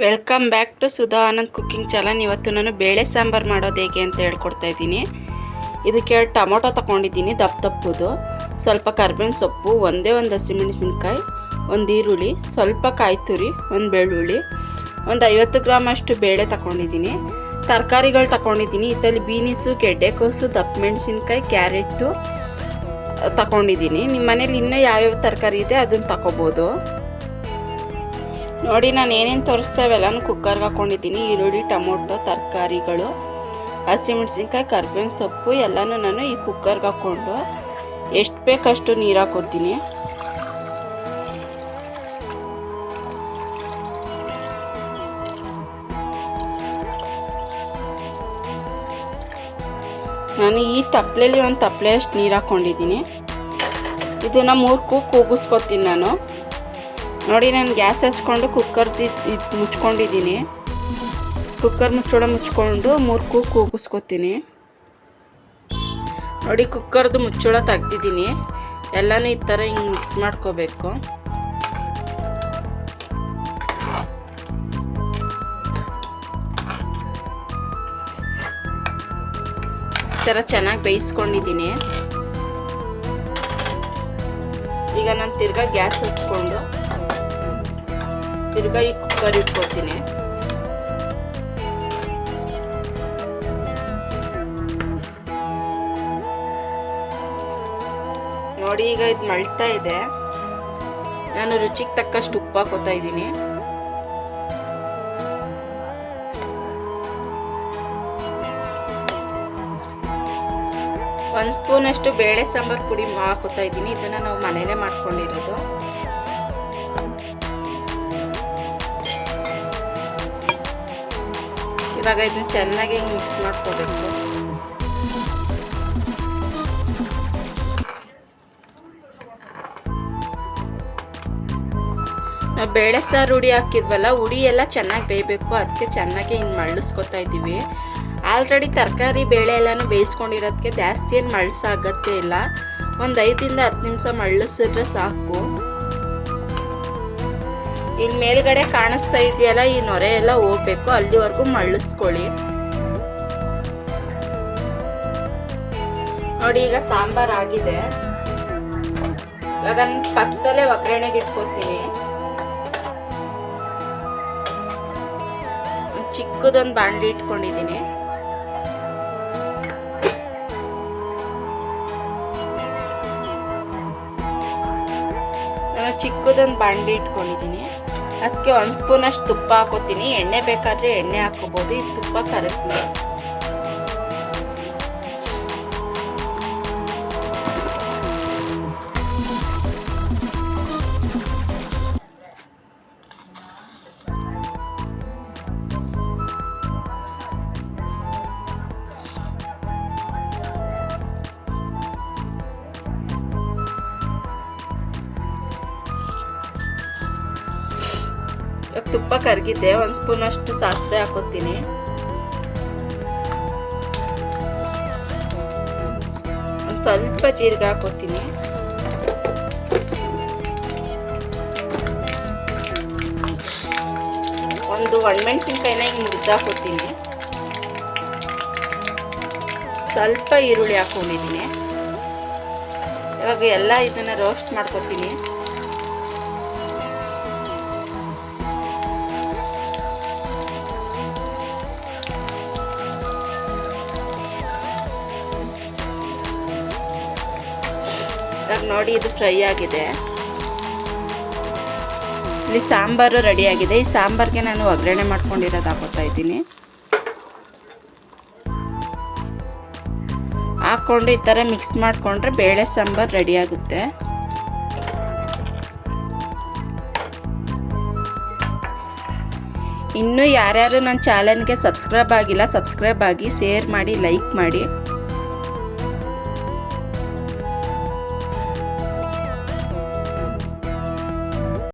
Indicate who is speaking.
Speaker 1: Welcome back to Sudha Anand cooking channel. ಇವತ್ತು ನಾನು ಬೇಳೆ ಸಾಂಬಾರು ಮಾಡೋದು ಹೇಗೆ ಅಂತ ಹೇಳ್ಕೊಡ್ತಾ ಇದ್ದೀನಿ. ಇದಕ್ಕೆ ಟೊಮೊಟೊ ತಗೊಂಡಿದ್ದೀನಿ, ದಪ್ಪದು, ಸ್ವಲ್ಪ ಕರ್ಬೇವಿನ ಸೊಪ್ಪು, ಒಂದೇ ಒಂದು ಹಸಿಮೆಣಸಿನ್ಕಾಯಿ, ಒಂದು ಈರುಳ್ಳಿ, ಸ್ವಲ್ಪ ಕಾಯಿ ತುರಿ, ಒಂದು ಬೆಳ್ಳುಳ್ಳಿ, ಒಂದು 50 ಗ್ರಾಮ್ ಅಷ್ಟು ಬೇಳೆ ತಗೊಂಡಿದ್ದೀನಿ. ತರಕಾರಿಗಳು ತಗೊಂಡಿದ್ದೀನಿ. ಇದರಲ್ಲಿ ಬೀನಿಸು, ಗೆಡ್ಡೆಕೋಸು, ದಪ್ಪ ಮೆಣಸಿನ್ಕಾಯಿ, ಕ್ಯಾರೆಟು ತಗೊಂಡಿದ್ದೀನಿ. ನಿಮ್ಮ ಮನೇಲಿ ಇನ್ನೂ ಯಾವ್ಯಾವ ತರಕಾರಿ ಇದೆ ಅದನ್ನು ತಗೋಬೋದು. ನೋಡಿ, ನಾನು ಏನೇನು ತೋರಿಸ್ತಾ ಇವೆಲ್ಲನೂ ಕುಕ್ಕರ್ಗೆ ಹಾಕ್ಕೊಂಡಿದ್ದೀನಿ. ಈರುಳ್ಳಿ, ಟೊಮೊಟೊ, ತರಕಾರಿಗಳು, ಹಸಿಮೆಣಸಿನ್ಕಾಯಿ, ಕರ್ಬೇವಿನ ಸೊಪ್ಪು ಎಲ್ಲನೂ ನಾನು ಈ ಕುಕ್ಕರ್ಗೆ ಹಾಕ್ಕೊಂಡು ಎಷ್ಟು ಬೇಕಷ್ಟು ನೀರು ಹಾಕೋತೀನಿ. ನಾನು ಈ ತಪ್ಪಲೆಯಲ್ಲಿ ಒಂದು ತಪ್ಪಲೆ ಅಷ್ಟು ನೀರು ಹಾಕ್ಕೊಂಡಿದ್ದೀನಿ. ಇದನ್ನು 3 ಕೂಗಿಸ್ಕೊತೀನಿ ನಾನು. ನೋಡಿ, ನಾನು ಗ್ಯಾಸ್ ಹಚ್ಕೊಂಡು ಕುಕ್ಕರ್ದು ಮುಚ್ಕೊಂಡಿದ್ದೀನಿ. ಕುಕ್ಕರ್ ಮುಚ್ಕೊಂಡು 3 ಕೂಗಿಸ್ಕೊತೀನಿ. ನೋಡಿ, ಕುಕ್ಕರ್ದು ಮುಚ್ಚಳ ತೆಗ್ದಿದ್ದೀನಿ. ಎಲ್ಲನೂ ಈ ಥರ ಹಿಂಗೆ ಮಿಕ್ಸ್ ಮಾಡ್ಕೋಬೇಕು. ಈ ಥರ ಚೆನ್ನಾಗಿ ಬೇಯಿಸ್ಕೊಂಡಿದ್ದೀನಿ. ಈಗ ನಾನು ತಿರ್ಗಾ ಗ್ಯಾಸ್ ಹಚ್ಕೊಂಡು ತಿರ್ಗಾ ಈ ಕುಕ್ಕರ್ ಇಟ್ಕೊತೀನಿ. ನೋಡಿ, ಈಗ ಇದು ಮಳ್ತಾ ಇದೆ. ನಾನು ರುಚಿಗೆ ತಕ್ಕಷ್ಟು ಉಪ್ಪು ಹಾಕೋತಾ ಇದ್ದೀನಿ. ಒಂದು ಸ್ಪೂನಷ್ಟು ಬೇಳೆ ಸಾಂಬಾರು ಪುಡಿ ಹಾಕೋತಾ ಇದ್ದೀನಿ. ಇದನ್ನು ನಾವು ಮನೇಲೇ ಮಾಡ್ಕೊಂಡಿರೋದು. ಇವಾಗ ಇದನ್ನು ಚೆನ್ನಾಗಿ ಮಿಕ್ಸ್ ಮಾಡ್ಕೋಬೇಕು. ನಾವು ಬೇಳೆ ಸಾರು ಹುಡಿ ಹಾಕಿದ್ವಲ್ಲ, ಹುಡಿ ಎಲ್ಲ ಚೆನ್ನಾಗಿ ಬೇಯಬೇಕು. ಅದಕ್ಕೆ ಚೆನ್ನಾಗಿ ಹಿಂಗೆ ಮಳ್ಳಿಸ್ಕೊತಾ ಇದ್ದೀವಿ. ಆಲ್ರೆಡಿ ತರಕಾರಿ ಬೇಳೆ ಎಲ್ಲನೂ ಬೇಯಿಸ್ಕೊಂಡಿರೋದಕ್ಕೆ ಜಾಸ್ತಿ ಏನು ಮಳ್ಳಿಸೋ ಅಗತ್ಯ ಇಲ್ಲ. ಒಂದು 5 ಇಂದ 10 ನಿಮಿಷ ಮಳ್ಳಿಸಿದ್ರೆ ಸಾಕು. ಇಲ್ಲಿ ಮೇಲ್ಗಡೆ ಕಾಣಿಸ್ತಾ ಇದೆಯಲ್ಲ, ಈ ನೊರೆ ಎಲ್ಲ ಹೋಗ್ಬೇಕು, ಅಲ್ಲಿವರೆಗೂ ಮಳ್ಳಿಸ್ಕೊಳ್ಳಿ. ನೋಡಿ, ಈಗ ಸಾಂಬಾರು ಆಗಿದೆ. ಇವಾಗ ಪಕ್ಕದಲ್ಲೇ ಒಗ್ಗರಣೆಗೆ ಇಟ್ಕೊತೀನಿ. ಚಿಕ್ಕದೊಂದು ಬಾಣಲಿ ಇಟ್ಕೊಂಡಿದ್ದೀನಿ. ಚಿಕ್ಕದೊಂದು ಬಾಣಲಿ ಇಟ್ಕೊಂಡಿದ್ದೀನಿ. ಅದಕ್ಕೆ 1 ಸ್ಪೂನ್ ಅಷ್ಟು ತುಪ್ಪ ಹಾಕೋತೀನಿ. ಎಣ್ಣೆ ಬೇಕಾದರೆ ಎಣ್ಣೆ ಹಾಕೋಬೋದು. ಈ ತುಪ್ಪ ಕರಗಲಿ. ತುಪ್ಪ ಕರಗಿದೆ. 1 ಸ್ಪೂನ್ ಅಷ್ಟು ಸಾಸಿವೆ ಹಾಕೋತೀನಿ. ಸ್ವಲ್ಪ ಜೀರಿಗೆ ಹಾಕೋತೀನಿ. ಒಂದು ಒಣಮೆಣಸಿನ್ಕಾಯಿನ ಹಿಂಗೆ ಮುರಿದು ಹಾಕೋತೀನಿ. ಸ್ವಲ್ಪ ಈರುಳ್ಳಿ ಹಾಕೊಂಡಿದ್ದೀನಿ. ಇವಾಗ ಎಲ್ಲ ಇದನ್ನ ರೋಸ್ಟ್ ಮಾಡ್ಕೋತೀನಿ. ನೋಡಿ, ಇದು ಫ್ರೈ ಆಗಿದೆ. ಇಲ್ಲಿ ಸಾಂಬಾರು ರೆಡಿ ಆಗಿದೆ. ಈ ಸಾಂಬಾರಿಗೆ ನಾನು ಒಗ್ಗರಣೆ ಮಾಡ್ಕೊಂಡಿರೋದು ಹಾಕೋತಾ ಇದ್ದೀನಿ. ಹಾಕ್ಕೊಂಡು ಈ ಥರ ಮಿಕ್ಸ್ ಮಾಡಿಕೊಂಡ್ರೆ ಬೇಳೆ ಸಾಂಬಾರು ರೆಡಿ ಆಗುತ್ತೆ. ಇನ್ನೂ ಯಾರ್ಯಾರು ನನ್ನ ಚಾನಲ್ಗೆ ಸಬ್ಸ್ಕ್ರೈಬ್ ಆಗಿಲ್ಲ, ಸಬ್ಸ್ಕ್ರೈಬ್ ಆಗಿ, ಶೇರ್ ಮಾಡಿ, ಲೈಕ್ ಮಾಡಿ.